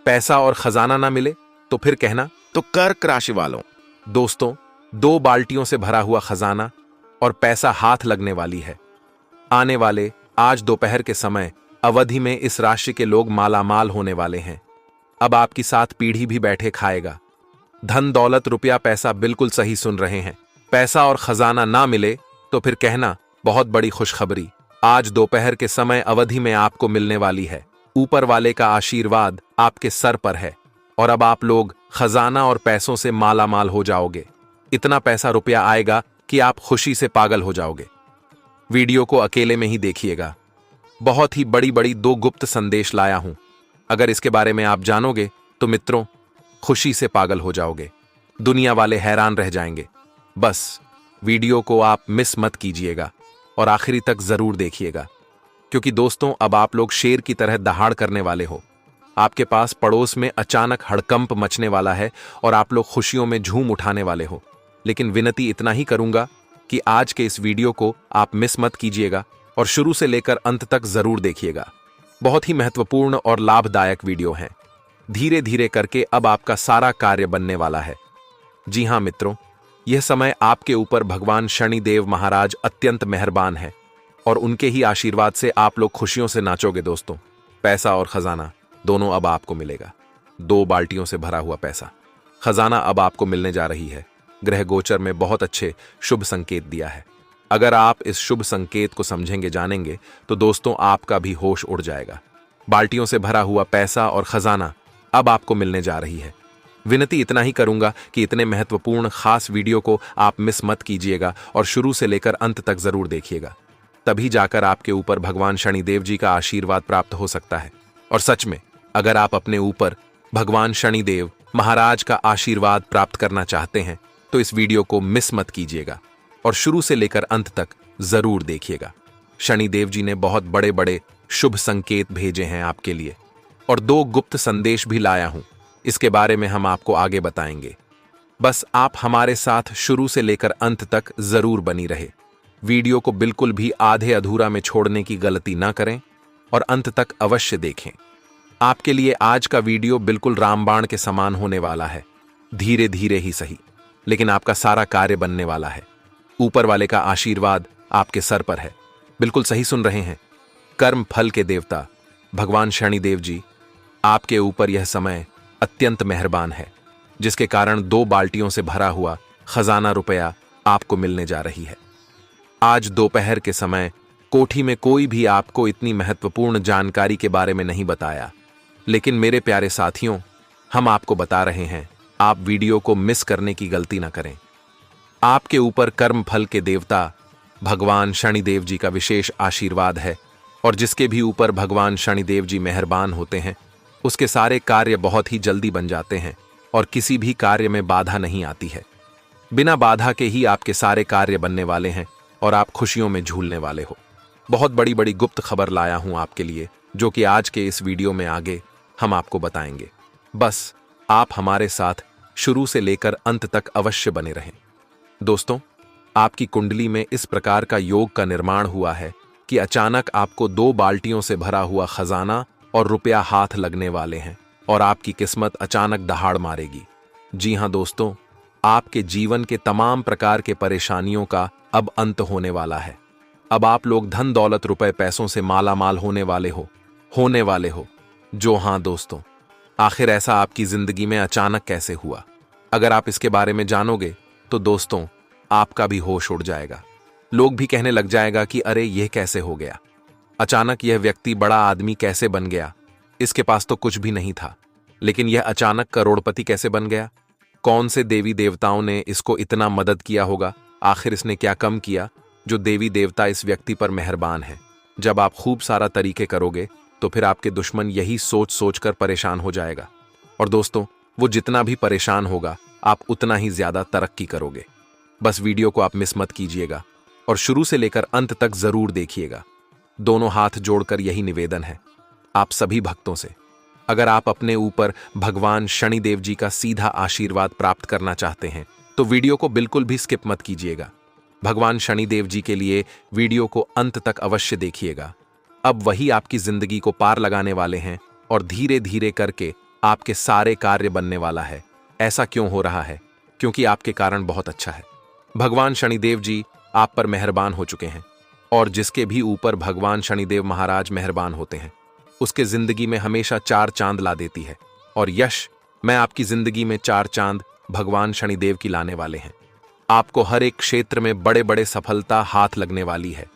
पैसा और खजाना ना मिले तो फिर कहना। तो कर्क राशि वालों, दोस्तों, 2 बाल्टियों से भरा हुआ खजाना और पैसा हाथ लगने वाली है। आने वाले आज दोपहर के समय अवधि में इस राशि के लोग मालामाल होने वाले हैं। अब आपकी 7 पीढ़ी भी बैठे खाएगा। धन दौलत रुपया पैसा, बिल्कुल सही सुन रहे हैं। पैसा और खजाना ना मिले तो फिर कहना बहुत बड़ी खुशखबरी आज दोपहर के समय अवधि में आपको मिलने वाली है। ऊपर वाले का आशीर्वाद आपके सर पर है और अब आप लोग खजाना और पैसों से मालामाल हो जाओगे। इतना पैसा रुपया आएगा कि आप खुशी से पागल हो जाओगे। वीडियो को अकेले में ही देखिएगा। बहुत ही बड़ी बड़ी 2 गुप्त संदेश लाया हूं। अगर इसके बारे में आप जानोगे तो मित्रों, खुशी से पागल हो जाओगे। दुनिया वाले हैरान रह जाएंगे। बस वीडियो को आप मिस मत कीजिएगा और आखिरी तक जरूर देखिएगा, क्योंकि दोस्तों अब आप लोग शेर की तरह दहाड़ करने वाले हो। आपके पास पड़ोस में अचानक हड़कंप मचने वाला है और आप लोग खुशियों में झूम उठाने वाले हो। लेकिन विनती इतना ही करूंगा कि आज के इस वीडियो को आप मिस मत कीजिएगा और शुरू से लेकर अंत तक जरूर देखिएगा। बहुत ही महत्वपूर्ण और लाभदायक वीडियो है। धीरे धीरे करके अब आपका सारा कार्य बनने वाला है। जी हां मित्रों, यह समय आपके ऊपर भगवान शनिदेव महाराज अत्यंत मेहरबान है और उनके ही आशीर्वाद से आप लोग खुशियों से नाचोगे। दोस्तों, पैसा और खजाना दोनों अब आपको मिलेगा। 2 बाल्टियों से भरा हुआ पैसा, खजाना अब आपको मिलने जा रही है। ग्रह गोचर में बहुत अच्छे शुभ संकेत दिया है। अगर आप इस शुभ संकेत को समझेंगे जानेंगे तो दोस्तों आपका भी होश उड़ जाएगा। बाल्टियों से भरा हुआ पैसा और खजाना अब आपको मिलने जा रही है। विनती इतना ही करूंगा कि इतने महत्वपूर्ण खास वीडियो को आप मिस मत कीजिएगा और शुरू से लेकर अंत तक जरूर देखिएगा। तभी जाकर आपके ऊपर भगवान शनिदेव जी का आशीर्वाद प्राप्त हो सकता है। और सच में अगर आप अपने ऊपर भगवान शनिदेव महाराज का आशीर्वाद प्राप्त करना चाहते हैं तो इस वीडियो को मिस मत कीजिएगा और शुरू से लेकर अंत तक जरूर देखिएगा। शनिदेव जी ने बहुत बड़े बड़े शुभ संकेत भेजे हैं आपके लिए और 2 गुप्त संदेश भी लाया हूं। इसके बारे में हम आपको आगे बताएंगे। बस आप हमारे साथ शुरू से लेकर अंत तक जरूर बनी रहे। वीडियो को बिल्कुल भी आधे अधूरा में छोड़ने की गलती ना करें और अंत तक अवश्य देखें। आपके लिए आज का वीडियो बिल्कुल रामबाण के समान होने वाला है। धीरे धीरे ही सही, लेकिन आपका सारा कार्य बनने वाला है। ऊपर वाले का आशीर्वाद आपके सर पर है। बिल्कुल सही सुन रहे हैं। कर्म फल के देवता भगवान शनिदेव जी आपके ऊपर यह समय अत्यंत मेहरबान है, जिसके कारण 2 बाल्टियों से भरा हुआ खजाना रुपया आपको मिलने जा रही है। आज दोपहर के समय कोठी में कोई भी आपको इतनी महत्वपूर्ण जानकारी के बारे में नहीं बताया, लेकिन मेरे प्यारे साथियों, हम आपको बता रहे हैं। आप वीडियो को मिस करने की गलती ना करें। आपके ऊपर कर्म फल के देवता भगवान शनिदेव जी का विशेष आशीर्वाद है और जिसके भी ऊपर भगवान शनिदेव जी मेहरबान होते हैं उसके सारे कार्य बहुत ही जल्दी बन जाते हैं और किसी भी कार्य में बाधा नहीं आती है। बिना बाधा के ही आपके सारे कार्य बनने वाले हैं और आप खुशियों में झूलने वाले हो। बहुत बड़ी बड़ी गुप्त खबर लाया हूं आपके लिए, जो कि आज के इस वीडियो में आगे हम आपको बताएंगे। बस आप हमारे साथ शुरू से लेकर अंत तक अवश्य बने रहें। दोस्तों, आपकी कुंडली में इस प्रकार का योग का निर्माण हुआ है कि अचानक आपको 2 बाल्टियों से भरा हुआ खजाना और रुपया हाथ लगने वाले हैं और आपकी किस्मत अचानक दहाड़ मारेगी। जी हां दोस्तों, आपके जीवन के तमाम प्रकार के परेशानियों का अब अंत होने वाला है। अब आप लोग धन दौलत रुपए पैसों से मालामाल होने वाले हो। जो हां दोस्तों, आखिर ऐसा आपकी जिंदगी में अचानक कैसे हुआ? अगर आप इसके बारे में जानोगे तो दोस्तों आपका भी होश उड़ जाएगा। लोग भी कहने लग जाएगा कि अरे यह कैसे हो गया? अचानक यह व्यक्ति बड़ा आदमी कैसे बन गया? इसके पास तो कुछ भी नहीं था, लेकिन यह अचानक करोड़पति कैसे बन गया? कौन से देवी देवताओं ने इसको इतना मदद किया होगा? आखिर इसने क्या कम किया जो देवी देवता इस व्यक्ति पर मेहरबान है? जब आप खूब सारा तरीके करोगे तो फिर आपके दुश्मन यही सोच सोच कर परेशान हो जाएगा और दोस्तों वो जितना भी परेशान होगा आप उतना ही ज्यादा तरक्की करोगे। बस वीडियो को आप मिस मत कीजिएगा और शुरू से लेकर अंत तक जरूर देखिएगा। दोनों हाथ जोड़कर यही निवेदन है आप सभी भक्तों से। अगर आप अपने ऊपर भगवान शनिदेव जी का सीधा आशीर्वाद प्राप्त करना चाहते हैं तो वीडियो को बिल्कुल भी स्किप मत कीजिएगा। भगवान शनिदेव जी के लिए वीडियो को अंत तक अवश्य देखिएगा। अब वही आपकी जिंदगी को पार लगाने वाले हैं और धीरे धीरे करके आपके सारे कार्य बनने वाला है। ऐसा क्यों हो रहा है? क्योंकि आपके कारण बहुत अच्छा है। भगवान शनिदेव जी आप पर मेहरबान हो चुके हैं, और जिसके भी ऊपर भगवान शनिदेव महाराज मेहरबान होते हैं उसके जिंदगी में हमेशा 4 चांद ला देती है। और यश, मैं आपकी जिंदगी में 4 चांद भगवान शनिदेव की लाने वाले हैं। आपको हर एक क्षेत्र में बड़े बड़े सफलता हाथ लगने वाली है।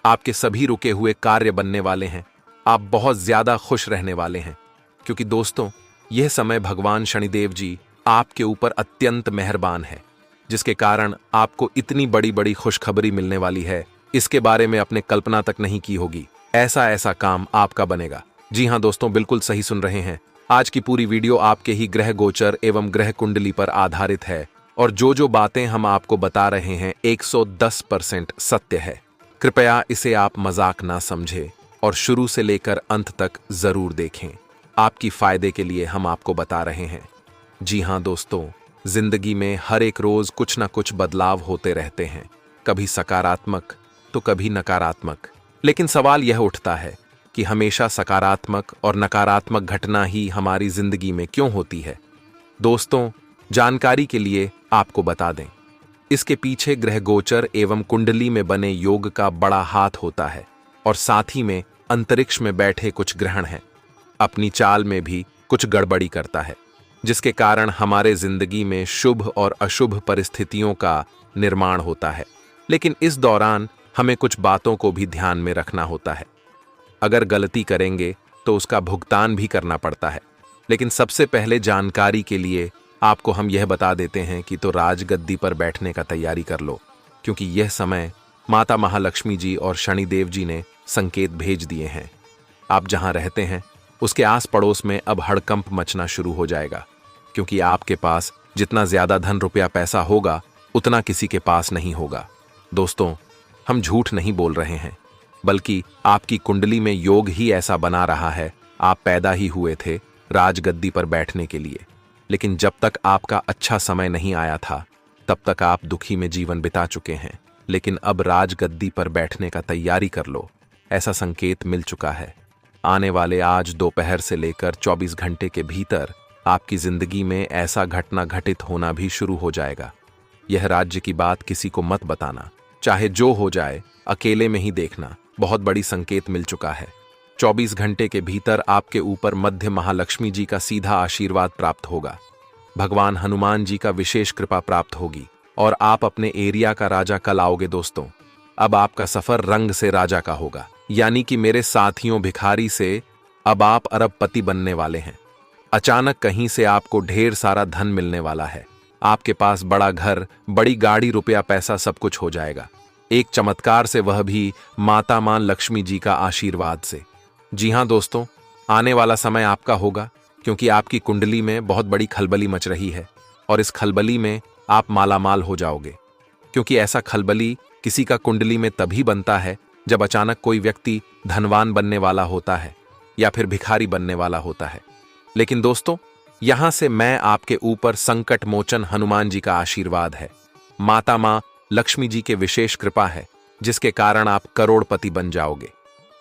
आपके सभी रुके हुए कार्य बनने वाले हैं। आप बहुत ज्यादा खुश रहने वाले हैं, क्योंकि दोस्तों यह समय भगवान शनिदेव जी आपके ऊपर अत्यंत मेहरबान है, जिसके कारण आपको इतनी बड़ी बड़ी खुशखबरी मिलने वाली है, इसके बारे में आपने कल्पना तक नहीं की होगी। ऐसा ऐसा काम आपका बनेगा। जी हाँ दोस्तों, बिल्कुल सही सुन रहे हैं। आज की पूरी वीडियो आपके ही ग्रह गोचर एवं ग्रह कुंडली पर आधारित है, और जो बातें हम आपको बता रहे हैं 110% सत्य है। कृपया इसे आप मजाक ना समझें और शुरू से लेकर अंत तक जरूर देखें। आपकी फायदे के लिए हम आपको बता रहे हैं। जी हाँ दोस्तों, जिंदगी में हर एक रोज कुछ ना कुछ बदलाव होते रहते हैं, कभी सकारात्मक तो कभी नकारात्मक। लेकिन सवाल यह उठता है कि हमेशा सकारात्मक और नकारात्मक घटना ही हमारी जिंदगी में क्यों होती है? दोस्तों, जानकारी के लिए आपको बता दें, इसके पीछे ग्रह गोचर एवं कुंडली में बने योग का बड़ा हाथ होता है, और साथ ही में अंतरिक्ष में बैठे कुछ ग्रहण हैं। अपनी चाल में भी कुछ गड़बड़ी करता है, जिसके कारण हमारे जिंदगी में शुभ और अशुभ परिस्थितियों का निर्माण होता है। लेकिन इस दौरान हमें कुछ बातों को भी ध्यान में रखना होता है। अगर गलती करेंगे तो उसका भुगतान भी करना पड़ता है। लेकिन सबसे पहले जानकारी के लिए आपको हम यह बता देते हैं कि तो राजगद्दी पर बैठने का तैयारी कर लो, क्योंकि यह समय माता महालक्ष्मी जी और शनिदेव जी ने संकेत भेज दिए हैं। आप जहां रहते हैं उसके आस पड़ोस में अब हड़कंप मचना शुरू हो जाएगा, क्योंकि आपके पास जितना ज्यादा धन रुपया पैसा होगा उतना किसी के पास नहीं होगा। दोस्तों, हम झूठ नहीं बोल रहे हैं, बल्कि आपकी कुंडली में योग ही ऐसा बना रहा है। आप पैदा ही हुए थे राजगद्दी पर बैठने के लिए, लेकिन जब तक आपका अच्छा समय नहीं आया था तब तक आप दुखी में जीवन बिता चुके हैं। लेकिन अब राजगद्दी पर बैठने का तैयारी कर लो, ऐसा संकेत मिल चुका है। आने वाले आज दोपहर से लेकर 24 घंटे के भीतर आपकी जिंदगी में ऐसा घटना घटित होना भी शुरू हो जाएगा। यह राज्य की बात किसी को मत बताना, चाहे जो हो जाए अकेले में ही देखना। बहुत बड़ी संकेत मिल चुका है। 24 घंटे के भीतर आपके ऊपर मध्य महालक्ष्मी जी का सीधा आशीर्वाद प्राप्त होगा। भगवान हनुमान जी का विशेष कृपा प्राप्त होगी, और आप अपने एरिया का राजा कल आओगे। दोस्तों, अब आपका सफर रंग से राजा का होगा, यानी कि मेरे साथियों भिखारी से अब आप अरबपति बनने वाले हैं। अचानक कहीं से आपको ढेर सारा धन मिलने वाला है। आपके पास बड़ा घर, बड़ी गाड़ी, रुपया पैसा सब कुछ हो जाएगा, एक चमत्कार से, वह भी माता मां लक्ष्मी जी का आशीर्वाद से। जी हां दोस्तों, आने वाला समय आपका होगा, क्योंकि आपकी कुंडली में बहुत बड़ी खलबली मच रही है, और इस खलबली में आप मालामाल हो जाओगे। क्योंकि ऐसा खलबली किसी का कुंडली में तभी बनता है जब अचानक कोई व्यक्ति धनवान बनने वाला होता है या फिर भिखारी बनने वाला होता है। लेकिन दोस्तों, यहां से मैं आपके ऊपर संकट मोचन हनुमान जी का आशीर्वाद है, माता मां लक्ष्मी जी के विशेष कृपा है, जिसके कारण आप करोड़पति बन जाओगे।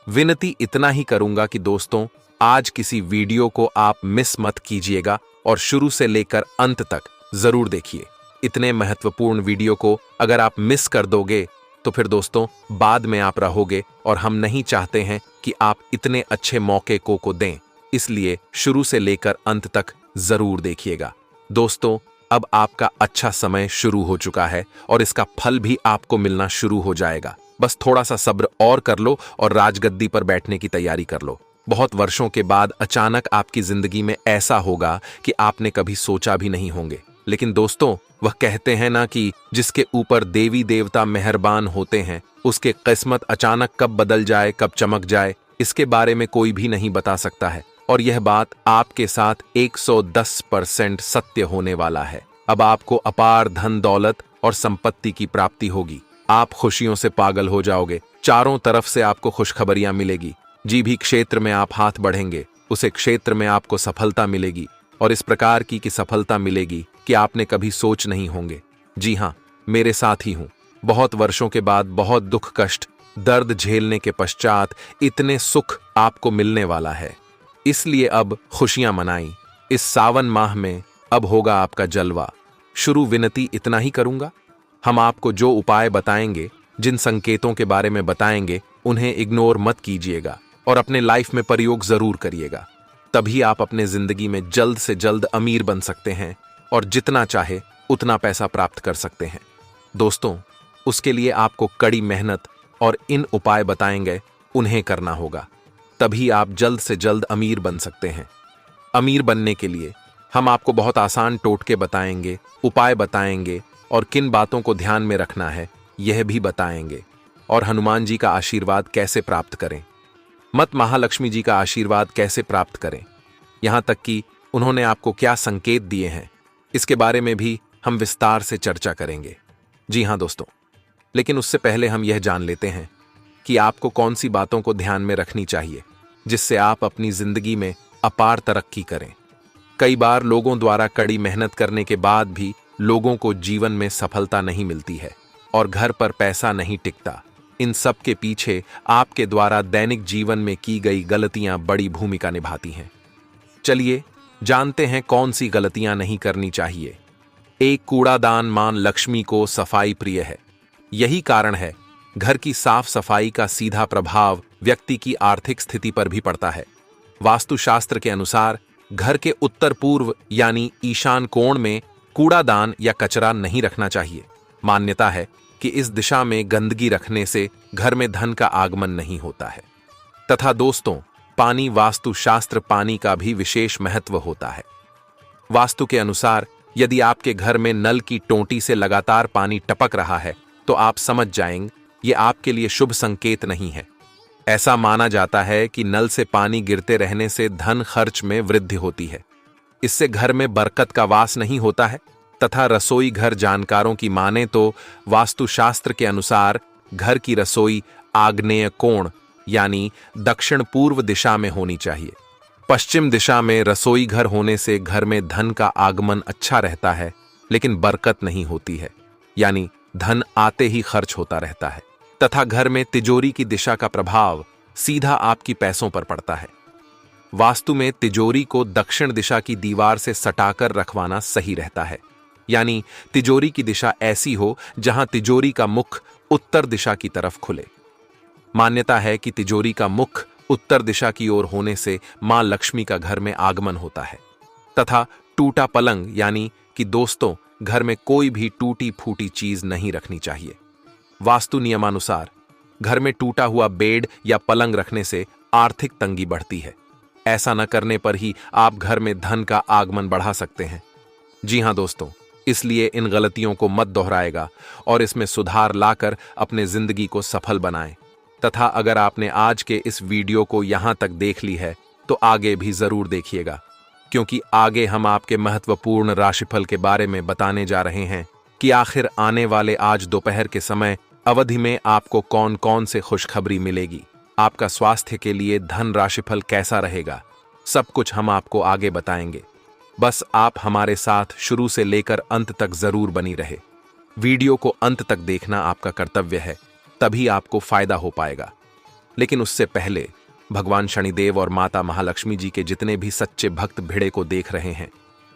विनती इतना ही करूंगा कि दोस्तों, आज किसी वीडियो को आप मिस मत कीजिएगा और शुरू से लेकर अंत तक जरूर देखिए। इतने महत्वपूर्ण वीडियो को अगर आप मिस कर दोगे तो फिर दोस्तों बाद में आप रहोगे, और हम नहीं चाहते हैं कि आप इतने अच्छे मौके को दें। इसलिए शुरू से लेकर अंत तक जरूर देखिएगा। दोस्तों, अब आपका अच्छा समय शुरू हो चुका है, और इसका फल भी आपको मिलना शुरू हो जाएगा। बस थोड़ा सा सब्र और कर लो और राजगद्दी पर बैठने की तैयारी कर लो। बहुत वर्षों के बाद अचानक आपकी जिंदगी में ऐसा होगा कि आपने कभी सोचा भी नहीं होंगे। लेकिन दोस्तों, वह कहते हैं ना कि जिसके ऊपर देवी देवता मेहरबान होते हैं, उसके किस्मत अचानक कब बदल जाए, कब चमक जाए, इसके बारे में कोई भी नहीं बता सकता है। और यह बात आपके साथ 110% सत्य होने वाला है। अब आपको अपार धन दौलत और संपत्ति की प्राप्ति होगी। आप खुशियों से पागल हो जाओगे। चारों तरफ से आपको खुशखबरियां मिलेगी। जी भी क्षेत्र में आप हाथ बढ़ेंगे, उसे क्षेत्र में आपको सफलता मिलेगी, और इस प्रकार की सफलता मिलेगी कि आपने कभी सोच नहीं होंगे। जी हाँ, मेरे साथ ही हूं। बहुत वर्षों के बाद, बहुत दुख कष्ट दर्द झेलने के पश्चात इतने सुख आपको मिलने वाला है। इसलिए अब खुशियां मनाई, इस सावन माह में अब होगा आपका जलवा। शुरू विनती इतना ही करूंगा। हम आपको जो उपाय बताएंगे, जिन संकेतों के बारे में बताएंगे, उन्हें इग्नोर मत कीजिएगा और अपने लाइफ में प्रयोग जरूर करिएगा। तभी आप अपने जिंदगी में जल्द से जल्द अमीर बन सकते हैं और जितना चाहे उतना पैसा प्राप्त कर सकते हैं। दोस्तों, उसके लिए आपको कड़ी मेहनत और इन उपाय बताएंगे उन्हें करना होगा। तभी आप जल्द से जल्द अमीर बन सकते हैं। अमीर बनने के लिए हम आपको बहुत आसान टोटके बताएंगे, उपाय बताएंगे और किन बातों को ध्यान में रखना है यह भी बताएंगे। और हनुमान जी का आशीर्वाद कैसे प्राप्त करें, मत महालक्ष्मी जी का आशीर्वाद कैसे प्राप्त करें, यहां तक कि उन्होंने आपको क्या संकेत दिए हैं, इसके बारे में भी हम विस्तार से चर्चा करेंगे। जी हां दोस्तों, लेकिन उससे पहले हम यह जान लेते हैं कि आपको कौन सी बातों को ध्यान में रखनी चाहिए जिससे आप अपनी जिंदगी में अपार तरक्की करें। कई बार लोगों द्वारा कड़ी मेहनत करने के बाद भी लोगों को जीवन में सफलता नहीं मिलती है और घर पर पैसा नहीं टिकता। इन सब के पीछे आपके द्वारा दैनिक जीवन में की गई गलतियां बड़ी भूमिका निभाती हैं। चलिए जानते हैं कौन सी गलतियां नहीं करनी चाहिए। एक, कूड़ादान मां लक्ष्मी को सफाई प्रिय है। यही कारण है घर की साफ सफाई का सीधा प्रभाव व्यक्ति की आर्थिक स्थिति पर भी पड़ता है। वास्तुशास्त्र के अनुसार घर के उत्तर पूर्व यानी ईशान कोण में कूड़ादान या कचरा नहीं रखना चाहिए। मान्यता है कि इस दिशा में गंदगी रखने से घर में धन का आगमन नहीं होता है। तथा दोस्तों, पानी, वास्तुशास्त्र पानी का भी विशेष महत्व होता है। वास्तु के अनुसार यदि आपके घर में नल की टोंटी से लगातार पानी टपक रहा है तो आप समझ जाएंगे ये आपके लिए शुभ संकेत नहीं है। ऐसा माना जाता है कि नल से पानी गिरते रहने से धन खर्च में वृद्धि होती है। इससे घर में बरकत का वास नहीं होता है। तथा रसोई घर जानकारों की माने तो वास्तुशास्त्र के अनुसार घर की रसोई आग्नेय कोण यानी दक्षिण पूर्व दिशा में होनी चाहिए। पश्चिम दिशा में रसोई घर होने से घर में धन का आगमन अच्छा रहता है, लेकिन बरकत नहीं होती है, यानी धन आते ही खर्च होता रहता है। तथा घर में तिजोरी की दिशा का प्रभाव सीधा आपकी पैसों पर पड़ता है। वास्तु में तिजोरी को दक्षिण दिशा की दीवार से सटाकर रखवाना सही रहता है, यानी तिजोरी की दिशा ऐसी हो जहां तिजोरी का मुख उत्तर दिशा की तरफ खुले। मान्यता है कि तिजोरी का मुख उत्तर दिशा की ओर होने से मां लक्ष्मी का घर में आगमन होता है। तथा टूटा पलंग यानी कि दोस्तों, घर में कोई भी टूटी फूटी चीज नहीं रखनी चाहिए। वास्तु नियमानुसार घर में टूटा हुआ बेड या पलंग रखने से आर्थिक तंगी बढ़ती है। ऐसा न करने पर ही आप घर में धन का आगमन बढ़ा सकते हैं। जी हां दोस्तों, इसलिए इन गलतियों को मत दोहराएगा और इसमें सुधार लाकर अपने जिंदगी को सफल बनाएं। तथा अगर आपने आज के इस वीडियो को यहां तक देख ली है तो आगे भी जरूर देखिएगा, क्योंकि आगे हम आपके महत्वपूर्ण राशिफल के बारे में बताने जा रहे हैं कि आखिर आने वाले आज दोपहर के समय अवधि में आपको कौन कौन से खुशखबरी मिलेगी, आपका स्वास्थ्य के लिए धन राशिफल कैसा रहेगा, सब कुछ हम आपको आगे बताएंगे। बस आप हमारे साथ शुरू से लेकर अंत तक जरूर बनी रहे। वीडियो को अंत तक देखना आपका कर्तव्य है, तभी आपको फायदा हो पाएगा। लेकिन उससे पहले भगवान शनिदेव और माता महालक्ष्मी जी के जितने भी सच्चे भक्त भिड़े को देख रहे हैं,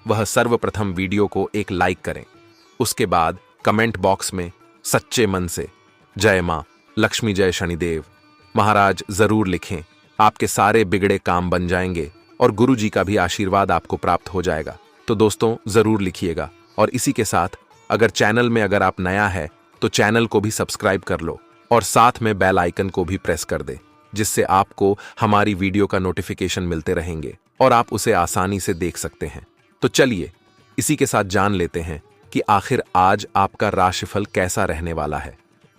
वह सर्वप्रथम वीडियो को एक लाइक करें। उसके बाद कमेंट बॉक्स में सच्चे मन से जय मां लक्ष्मी, जय शनिदेव महाराज जरूर लिखें। आपके सारे बिगड़े काम बन जाएंगे और गुरु जी का भी आशीर्वाद आपको प्राप्त हो जाएगा। तो दोस्तों जरूर लिखिएगा। और इसी के साथ अगर चैनल में अगर आप नया है तो चैनल को भी सब्सक्राइब कर लो और साथ में बेल आइकन को भी प्रेस कर दे, जिससे आपको हमारी वीडियो का नोटिफिकेशन मिलते रहेंगे और आप उसे आसानी से देख सकते हैं। तो चलिए इसी के साथ जान लेते हैं कि आखिर आज आपका राशिफल कैसा रहने वाला है।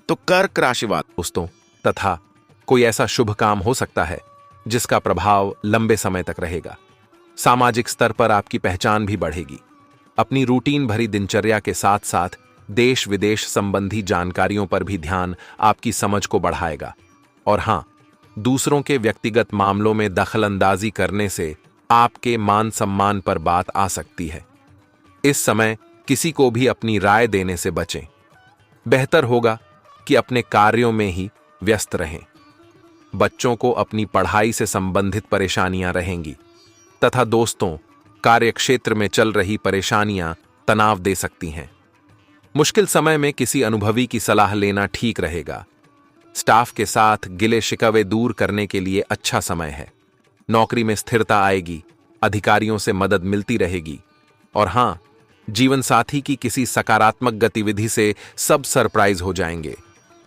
तो कर्क राशिवाद दोस्तों, तथा कोई ऐसा शुभ काम हो सकता है जिसका प्रभाव लंबे समय तक रहेगा। सामाजिक स्तर पर आपकी पहचान भी बढ़ेगी। अपनी रूटीन भरी दिनचर्या के साथ साथ देश विदेश संबंधी जानकारियों पर भी ध्यान आपकी समझ को बढ़ाएगा। और हां, दूसरों के व्यक्तिगत मामलों में दखलंदाजी करने से आपके मान सम्मान पर बात आ सकती है। इस समय किसी को भी अपनी राय देने से बचें। बेहतर होगा कि अपने कार्यों में ही व्यस्त रहें। बच्चों को अपनी पढ़ाई से संबंधित परेशानियां रहेंगी। तथा दोस्तों, कार्यक्षेत्र में चल रही परेशानियां तनाव दे सकती हैं। मुश्किल समय में किसी अनुभवी की सलाह लेना ठीक रहेगा। स्टाफ के साथ गिले शिकवे दूर करने के लिए अच्छा समय है। नौकरी में स्थिरता आएगी, अधिकारियों से मदद मिलती रहेगी और हां, जीवन साथी की किसी सकारात्मक गतिविधि से सब सरप्राइज हो जाएंगे।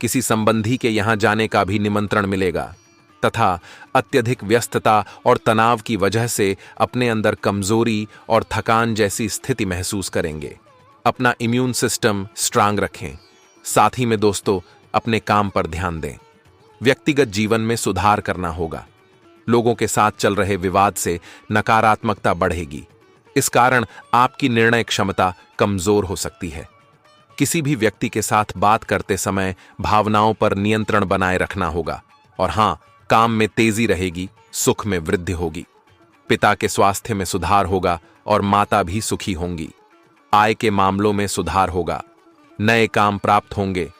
किसी संबंधी के यहां जाने का भी निमंत्रण मिलेगा तथा अत्यधिक व्यस्तता और तनाव की वजह से अपने अंदर कमजोरी और थकान जैसी स्थिति महसूस करेंगे। अपना इम्यून सिस्टम स्ट्रांग रखें। साथ ही में दोस्तों, अपने काम पर ध्यान दें। व्यक्तिगत जीवन में सुधार करना होगा। लोगों के साथ चल रहे विवाद से नकारात्मकता बढ़ेगी। इस कारण आपकी निर्णय क्षमता कमजोर हो सकती है। किसी भी व्यक्ति के साथ बात करते समय भावनाओं पर नियंत्रण बनाए रखना होगा और हां, काम में तेजी रहेगी, सुख में वृद्धि होगी। पिता के स्वास्थ्य में सुधार होगा और माता भी सुखी होंगी। आय के मामलों में सुधार होगा। नए काम प्राप्त होंगे।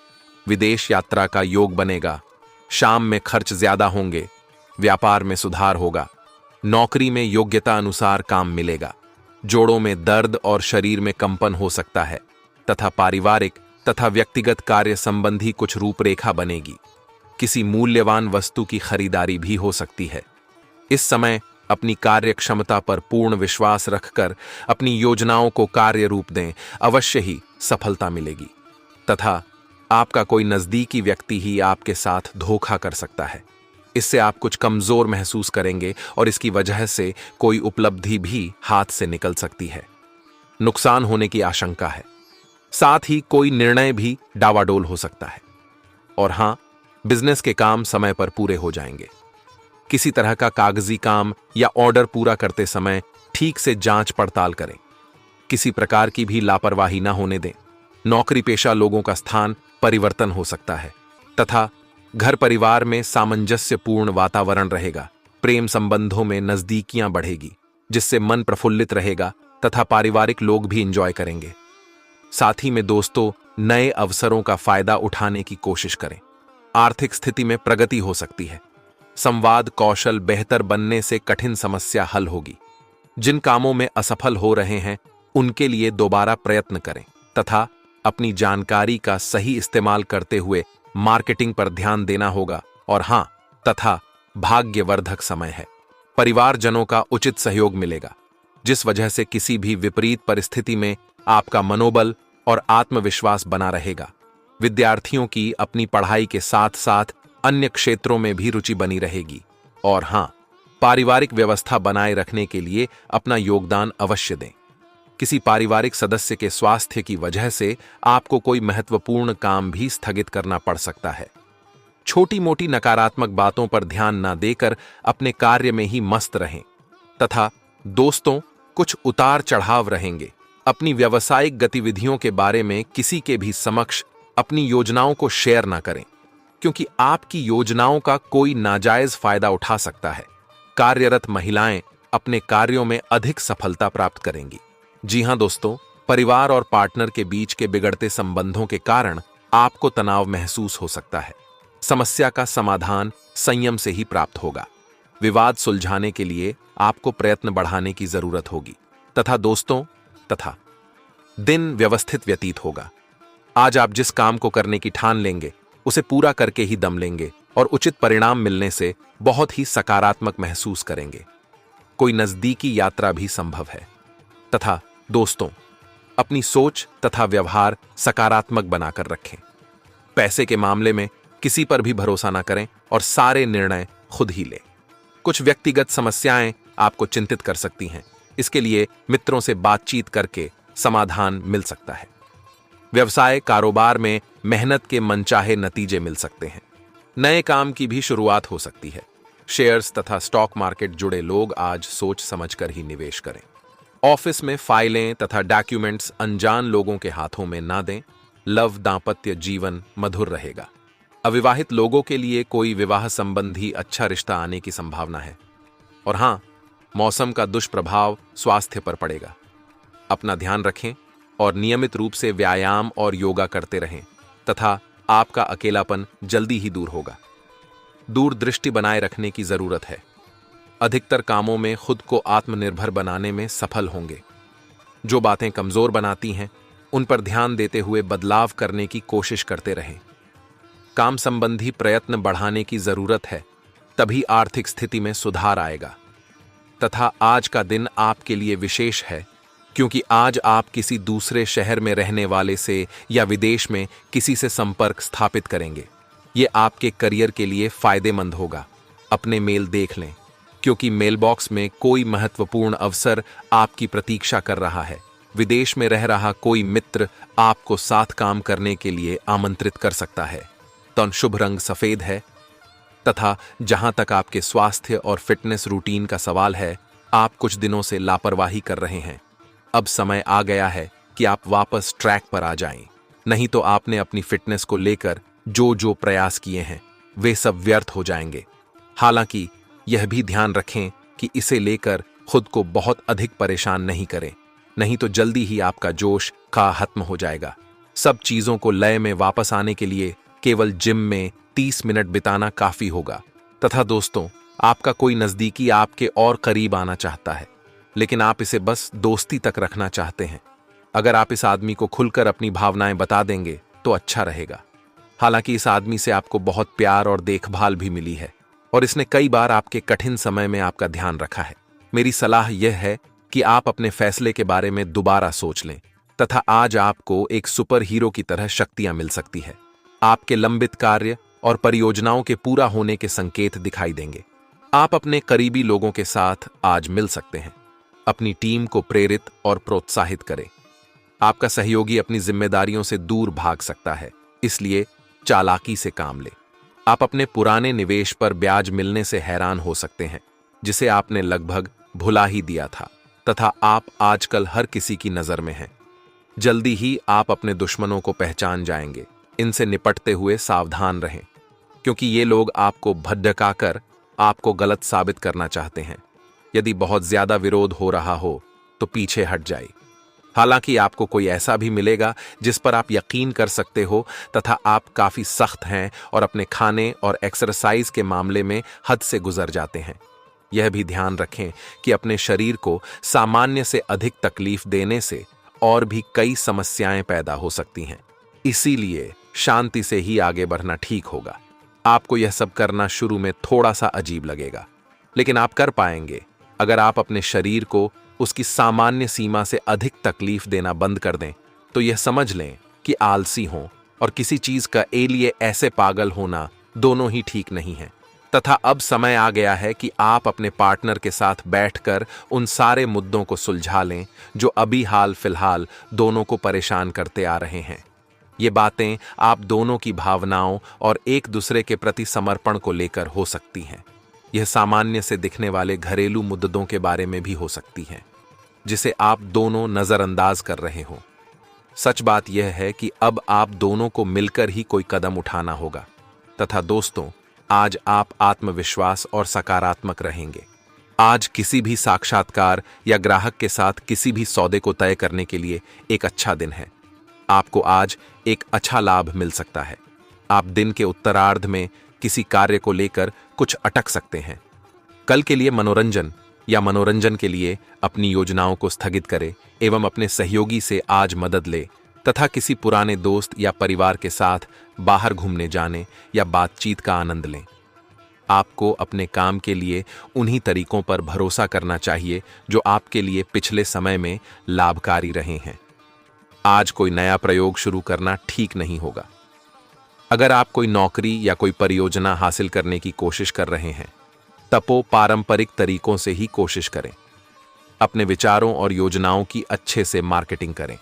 विदेश यात्रा का योग बनेगा। शाम में खर्च ज्यादा होंगे। व्यापार में सुधार होगा। नौकरी में योग्यता अनुसार काम मिलेगा। जोड़ों में दर्द और शरीर में कंपन हो सकता है तथा पारिवारिक तथा व्यक्तिगत कार्य संबंधी कुछ रूपरेखा बनेगी। किसी मूल्यवान वस्तु की खरीदारी भी हो सकती है। इस समय अपनी कार्य क्षमता पर पूर्ण विश्वास रखकर अपनी योजनाओं को कार्य रूप दें, अवश्य ही सफलता मिलेगी। तथा आपका कोई नजदीकी व्यक्ति ही आपके साथ धोखा कर सकता है। इससे आप कुछ कमजोर महसूस करेंगे और इसकी वजह से कोई उपलब्धि भी हाथ से निकल सकती है। नुकसान होने की आशंका है। साथ ही कोई निर्णय भी डावाडोल हो सकता है। और हां, बिजनेस के काम समय पर पूरे हो जाएंगे। किसी तरह का कागजी काम या ऑर्डर पूरा करते समय ठीक से जांच पड़ताल करें। किसी प्रकार की भी लापरवाही न होने दें। नौकरी पेशा लोगों का स्थान परिवर्तन हो सकता है तथा घर परिवार में सामंजस्यपूर्ण वातावरण रहेगा। प्रेम संबंधों में नजदीकियां बढ़ेगी, जिससे मन प्रफुल्लित रहेगा तथा पारिवारिक लोग भी एंजॉय करेंगे। साथ ही में दोस्तों, नए अवसरों का फायदा उठाने की कोशिश करें। आर्थिक स्थिति में प्रगति हो सकती है। संवाद कौशल बेहतर बनने से कठिन समस्या हल होगी। जिन कामों में असफल हो रहे हैं उनके लिए दोबारा प्रयत्न करें तथा अपनी जानकारी का सही इस्तेमाल करते हुए मार्केटिंग पर ध्यान देना होगा। और हां, तथा भाग्यवर्धक समय है। परिवारजनों का उचित सहयोग मिलेगा, जिस वजह से किसी भी विपरीत परिस्थिति में आपका मनोबल और आत्मविश्वास बना रहेगा। विद्यार्थियों की अपनी पढ़ाई के साथ साथ अन्य क्षेत्रों में भी रुचि बनी रहेगी। और हां, पारिवारिक व्यवस्था बनाए रखने के लिए अपना योगदान अवश्य दें। किसी पारिवारिक सदस्य के स्वास्थ्य की वजह से आपको कोई महत्वपूर्ण काम भी स्थगित करना पड़ सकता है। छोटी मोटी नकारात्मक बातों पर ध्यान न देकर अपने कार्य में ही मस्त रहें। तथा दोस्तों, कुछ उतार चढ़ाव रहेंगे। अपनी व्यावसायिक गतिविधियों के बारे में किसी के भी समक्ष अपनी योजनाओं को शेयर ना करें, क्योंकि आपकी योजनाओं का कोई नाजायज फायदा उठा सकता है। कार्यरत महिलाएं अपने कार्यों में अधिक सफलता प्राप्त करेंगी। जी हां दोस्तों, परिवार और पार्टनर के बीच के बिगड़ते संबंधों के कारण आपको तनाव महसूस हो सकता है। समस्या का समाधान संयम से ही प्राप्त होगा। विवाद सुलझाने के लिए आपको प्रयत्न बढ़ाने की जरूरत होगी। तथा दोस्तों, दिन व्यवस्थित व्यतीत होगा। आज आप जिस काम को करने की ठान लेंगे उसे पूरा करके ही दम लेंगे और उचित परिणाम मिलने से बहुत ही सकारात्मक महसूस करेंगे। कोई नजदीकी यात्रा भी संभव है। तथा दोस्तों, अपनी सोच तथा व्यवहार सकारात्मक बनाकर रखें। पैसे के मामले में किसी पर भी भरोसा ना करें और सारे निर्णय खुद ही लें। कुछ व्यक्तिगत समस्याएं आपको चिंतित कर सकती हैं। इसके लिए मित्रों से बातचीत करके समाधान मिल सकता है। व्यवसाय कारोबार में मेहनत के मनचाहे नतीजे मिल सकते हैं। नए काम की भी शुरुआत हो सकती है। शेयर्स तथा स्टॉक मार्केट जुड़े लोग आज सोच समझकर ही निवेश करें। ऑफिस में फाइलें तथा डॉक्यूमेंट्स अनजान लोगों के हाथों में ना दें। लव दांपत्य जीवन मधुर रहेगा। अविवाहित लोगों के लिए कोई विवाह संबंधी अच्छा रिश्ता आने की संभावना है। और हां, मौसम का दुष्प्रभाव स्वास्थ्य पर पड़ेगा। अपना ध्यान रखें और नियमित रूप से व्यायाम और योगा करते रहें तथा आपका अकेलापन जल्दी ही दूर होगा। दूरदृष्टि बनाए रखने की जरूरत है। अधिकतर कामों में खुद को आत्मनिर्भर बनाने में सफल होंगे। जो बातें कमजोर बनाती हैं उन पर ध्यान देते हुए बदलाव करने की कोशिश करते रहें। काम संबंधी प्रयत्न बढ़ाने की जरूरत है, तभी आर्थिक स्थिति में सुधार आएगा। तथा आज का दिन आपके लिए विशेष है, क्योंकि आज आप किसी दूसरे शहर में रहने वाले से या विदेश में किसी से संपर्क स्थापित करेंगे। ये आपके करियर के लिए फायदेमंद होगा। अपने मेल देख लें, क्योंकि मेलबॉक्स में कोई महत्वपूर्ण अवसर आपकी प्रतीक्षा कर रहा है। विदेश में रह रहा कोई मित्र आपको साथ काम करने के लिए आमंत्रित कर सकता है। तो शुभ रंग सफेद है। तथा जहां तक आपके स्वास्थ्य और फिटनेस रूटीन का सवाल है, आप कुछ दिनों से लापरवाही कर रहे हैं। अब समय आ गया है कि आप वापस ट्रैक पर आ जाएं, नहीं तो आपने अपनी फिटनेस को लेकर जो जो प्रयास किए हैं वे सब व्यर्थ हो जाएंगे। हालांकि यह भी ध्यान रखें कि इसे लेकर खुद को बहुत अधिक परेशान नहीं करें, नहीं तो जल्दी ही आपका जोश खत्म हो जाएगा। सब चीजों को लय में वापस आने के लिए केवल जिम में 30 मिनट बिताना काफी होगा। तथा दोस्तों, आपका कोई नजदीकी आपके और करीब आना चाहता है, लेकिन आप इसे बस दोस्ती तक रखना चाहते हैं। अगर आप इस आदमी को खुलकर अपनी भावनाएं बता देंगे तो अच्छा रहेगा। हालांकि इस आदमी से आपको बहुत प्यार और देखभाल भी मिली है और इसने कई बार आपके कठिन समय में आपका ध्यान रखा है। मेरी सलाह यह है कि आप अपने फैसले के बारे में दोबारा सोच लें। तथा आज आपको एक सुपर हीरो की तरह शक्तियां मिल सकती है। आपके लंबित कार्य और परियोजनाओं के पूरा होने के संकेत दिखाई देंगे। आप अपने करीबी लोगों के साथ आज मिल सकते हैं। अपनी टीम को प्रेरित और प्रोत्साहित करें। आपका सहयोगी अपनी जिम्मेदारियों से दूर भाग सकता है, इसलिए चालाकी से काम ले। आप अपने पुराने निवेश पर ब्याज मिलने से हैरान हो सकते हैं, जिसे आपने लगभग भुला ही दिया था। तथा आप आजकल हर किसी की नजर में हैं। जल्दी ही आप अपने दुश्मनों को पहचान जाएंगे। इनसे निपटते हुए सावधान रहें, क्योंकि ये लोग आपको भड़काकर आपको गलत साबित करना चाहते हैं। यदि बहुत ज्यादा विरोध हो रहा हो तो पीछे हट जाए। हालांकि आपको कोई ऐसा भी मिलेगा जिस पर आप यकीन कर सकते हो। तथा आप काफी सख्त हैं और अपने खाने और एक्सरसाइज के मामले में हद से गुजर जाते हैं। यह भी ध्यान रखें कि अपने शरीर को सामान्य से अधिक तकलीफ देने से और भी कई समस्याएं पैदा हो सकती हैं। इसीलिए शांति से ही आगे बढ़ना ठीक होगा। आपको यह सब करना शुरू में थोड़ा सा अजीब लगेगा, लेकिन आप कर पाएंगे अगर आप अपने शरीर को उसकी सामान्य सीमा से अधिक तकलीफ देना बंद कर दें। तो यह समझ लें कि आलसी हों और किसी चीज का लिए ऐसे पागल होना दोनों ही ठीक नहीं है। तथा अब समय आ गया है कि आप अपने पार्टनर के साथ बैठकर उन सारे मुद्दों को सुलझा लें जो अभी हाल फिलहाल दोनों को परेशान करते आ रहे हैं। ये बातें आप दोनों की भावनाओं और एक दूसरे के प्रति समर्पण को लेकर हो सकती हैं। यह सामान्य से दिखने वाले घरेलू मुद्दों के बारे में भी हो सकती हैं, जिसे आप दोनों नजरअंदाज कर रहे हो। सच बात यह है कि अब आप दोनों को मिलकर ही कोई कदम उठाना होगा। तथा दोस्तों, आज आप आत्मविश्वास और सकारात्मक रहेंगे। आज किसी भी साक्षात्कार या ग्राहक के साथ किसी भी सौदे को तय करने के लिए एक अच्छा दिन है। आपको आज एक अच्छा लाभ मिल सकता है। आप दिन के उत्तरार्ध में किसी कार्य को लेकर कुछ अटक सकते हैं। कल के लिए मनोरंजन या मनोरंजन के लिए अपनी योजनाओं को स्थगित करें एवं अपने सहयोगी से आज मदद ले। तथा किसी पुराने दोस्त या परिवार के साथ बाहर घूमने जाने या बातचीत का आनंद लें। आपको अपने काम के लिए उन्हीं तरीकों पर भरोसा करना चाहिए जो आपके लिए पिछले समय में लाभकारी रहे हैं। आज कोई नया प्रयोग शुरू करना ठीक नहीं होगा। अगर आप कोई नौकरी या कोई परियोजना हासिल करने की कोशिश कर रहे हैं, तब पारंपरिक तरीकों से ही कोशिश करें। अपने विचारों और योजनाओं की अच्छे से मार्केटिंग करें।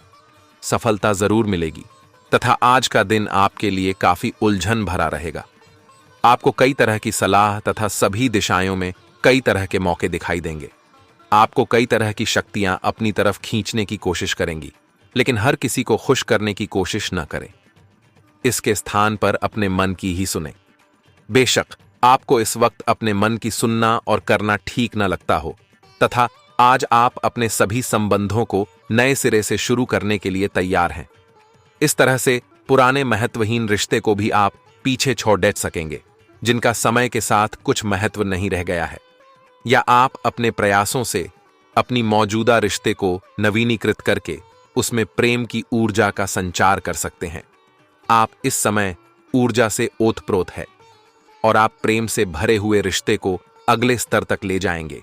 सफलता जरूर मिलेगी। तथा आज का दिन आपके लिए काफी उलझन भरा रहेगा। आपको कई तरह की सलाह तथा सभी दिशाओं में कई तरह के मौके दिखाई देंगे। आपको कई तरह की शक्तियां अपनी तरफ खींचने की कोशिश करेंगी, लेकिन हर किसी को खुश करने की कोशिश न करें। इसके स्थान पर अपने मन की ही सुने। बेशक आपको इस वक्त अपने मन की सुनना और करना ठीक न लगता हो, तथा आज आप अपने सभी संबंधों को नए सिरे से शुरू करने के लिए तैयार हैं। इस तरह से पुराने महत्वहीन रिश्ते को भी आप पीछे छोड़ दे सकेंगे, जिनका समय के साथ कुछ महत्व नहीं रह गया है। या आप अपने प्रयासों से अपनी मौजूदा रिश्ते को नवीनीकृत करके उसमें प्रेम की ऊर्जा का संचार कर सकते हैं। आप इस समय ऊर्जा से ओतप्रोत है और आप प्रेम से भरे हुए रिश्ते को अगले स्तर तक ले जाएंगे।